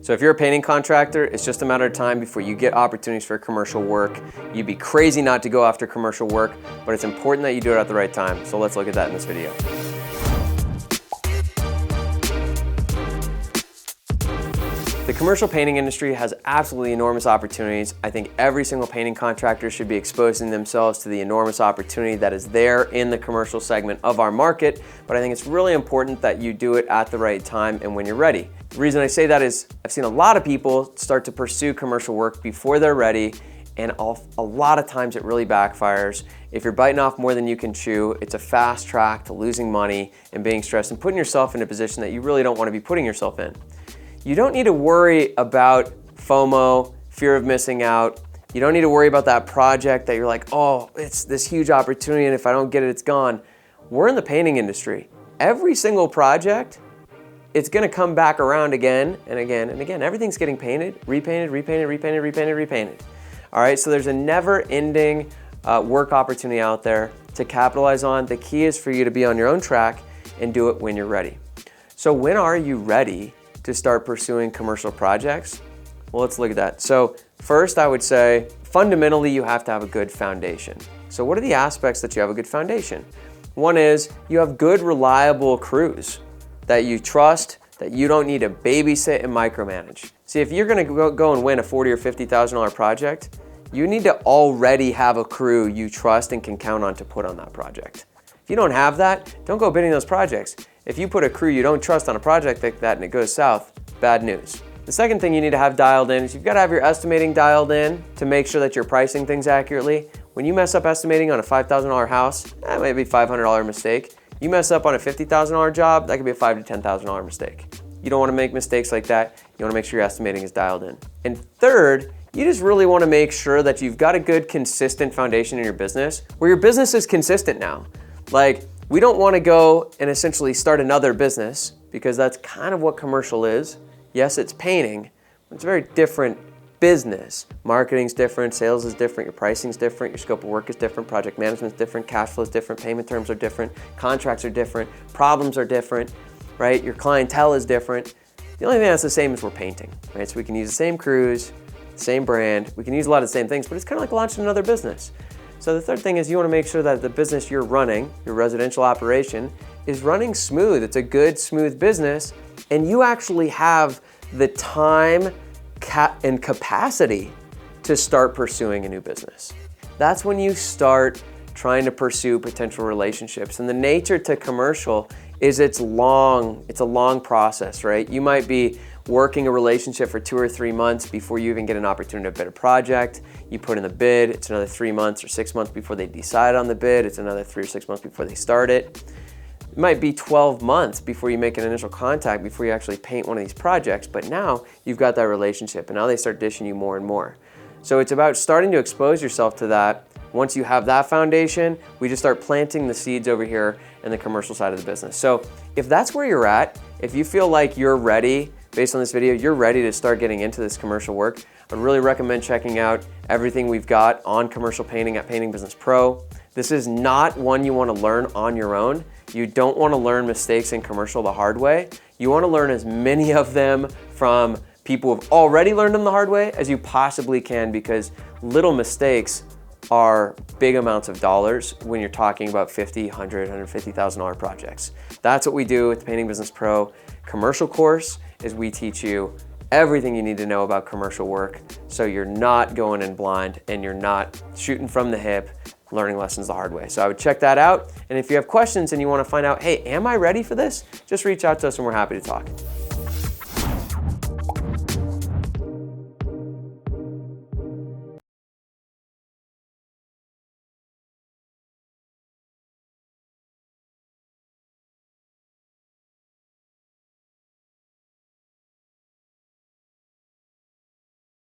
So if you're a painting contractor, it's just a matter of time before you get opportunities for commercial work. You'd be crazy not to go after commercial work, but it's important that you do it at the right time. So let's look at that in this video. The commercial painting industry has absolutely enormous opportunities. I think every single painting contractor should be exposing themselves to the enormous opportunity that is there in the commercial segment of our market, but I think it's really important that you do it at the right time and when you're ready. The reason I say that is I've seen a lot of people start to pursue commercial work before they're ready, and a lot of times it really backfires. If you're biting off more than you can chew, it's a fast track to losing money and being stressed and putting yourself in a position that you really don't want to be putting yourself in. You don't need to worry about FOMO, fear of missing out. You don't need to worry about that project that you're like, oh, it's this huge opportunity and if I don't get it, it's gone. We're in the painting industry. Every single project, it's gonna come back around again and again and again. Everything's getting painted, repainted, repainted, repainted, repainted, repainted. All right, so there's a never-ending work opportunity out there to capitalize on. The key is for you to be on your own track and do it when you're ready. So when are you ready to start pursuing commercial projects? Well, let's look at that. So first, I would say, fundamentally, you have to have a good foundation. So what are the aspects that you have a good foundation? One is you have good, reliable crews that you trust, that you don't need to babysit and micromanage. See, if you're gonna go and win a $40,000 or $50,000 project, you need to already have a crew you trust and can count on to put on that project. If you don't have that, don't go bidding those projects. If you put a crew you don't trust on a project like that and it goes south, bad news. The second thing you need to have dialed in is you've got to have your estimating dialed in to make sure that you're pricing things accurately. When you mess up estimating on a $5,000 house, that might be a $500 mistake. You mess up on a $50,000 job, that could be a $5,000 to $10,000 mistake. You don't want to make mistakes like that. You want to make sure your estimating is dialed in. And third, you just really want to make sure that you've got a good, consistent foundation in your business where your business is consistent now. Like, we don't want to go and essentially start another business because that's kind of what commercial is. Yes, it's painting, but it's a very different business. Marketing's different, sales is different, your pricing's different, your scope of work is different, project management's different, cash flow is different, payment terms are different, contracts are different, problems are different, right? Your clientele is different. The only thing that's the same is we're painting, right? So we can use the same crews, same brand, we can use a lot of the same things, but it's kind of like launching another business. So the third thing is you want to make sure that the business you're running, your residential operation, is running smooth. It's a good, smooth business, and you actually have the time and capacity to start pursuing a new business. That's when you start trying to pursue potential relationships. And the nature to commercial is it's a long process, right? You might be working a relationship for 2 or 3 months before you even get an opportunity to bid a project. You put in the bid, it's another 3 months or 6 months before they decide on the bid. It's another 3 or 6 months before they start it. It might be 12 months before you make an initial contact, before you actually paint one of these projects, but now you've got that relationship and now they start dishing you more and more. So it's about starting to expose yourself to that. Once you have that foundation, we just start planting the seeds over here in the commercial side of the business. So if that's where you're at, if you feel like you're ready, based on this video, you're ready to start getting into this commercial work, I'd really recommend checking out everything we've got on commercial painting at Painting Business Pro. This is not one you want to learn on your own. You don't want to learn mistakes in commercial the hard way. You want to learn as many of them from people who've already learned them the hard way as you possibly can, because little mistakes are big amounts of dollars when you're talking about $50,000, $100,000, $150,000 projects. That's what we do with Painting Business Pro commercial course, is we teach you everything you need to know about commercial work so you're not going in blind and you're not shooting from the hip, learning lessons the hard way. So I would check that out. And if you have questions and you want to find out, hey, am I ready for this? Just reach out to us and we're happy to talk.